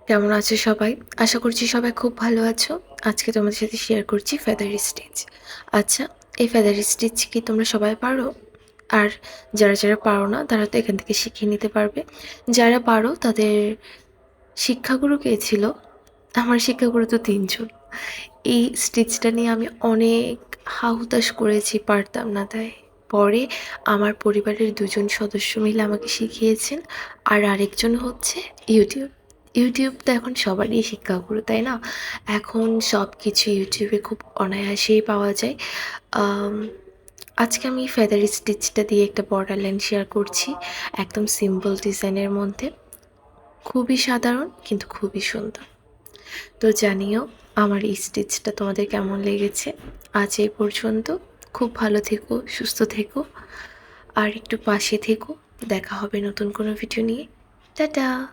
কেমন আছো সবাই? আশা করছি সবাই খুব ভালো আছো। আজকে তোমাদের সাথে শেয়ার করছি ফেদার স্টিচ। আচ্ছা, এই ফেদার স্টিচ কি তোমরা সবাই পারো? আর যারা পারো না তারা তো এখান থেকে শিখে নিতে পারবে। যারা পারো তাদের শিক্ষাগুরু কে ছিল? আমার শিক্ষাগুরু তো ৩ জন। এই স্টিচটা নিয়ে আমি অনেক হা-হুতাশ করেছি, পারতাম না তাই। পরে আমার পরিবারের ২ জন সদস্য মিলে আমাকে শিখিয়েছেন। আর আরেকজন হচ্ছে ইউটিউব। ইউটিউব তো এখন সবারই শিক্ষাগুরু, তাই না? এখন সব কিছু ইউটিউবে খুব অনায়াসেই পাওয়া যায়। আম আজকে আমি ফেদার স্টিচটা দিয়ে একটা বর্ডার লাইন শেয়ার করছি। একদম সিম্পল ডিজাইনের মধ্যে। খুবই সাধারণ কিন্তু খুবই সুন্দর। তো জানিও আমার এই স্টিচটা তোমাদের কেমন লেগেছে। আজ এই পর্যন্ত। খুব ভালো থেকো, সুস্থ থেকো আর একটু পাশে থেকো। দেখা হবে নতুন কোনো ভিডিও নিয়ে। টাটা।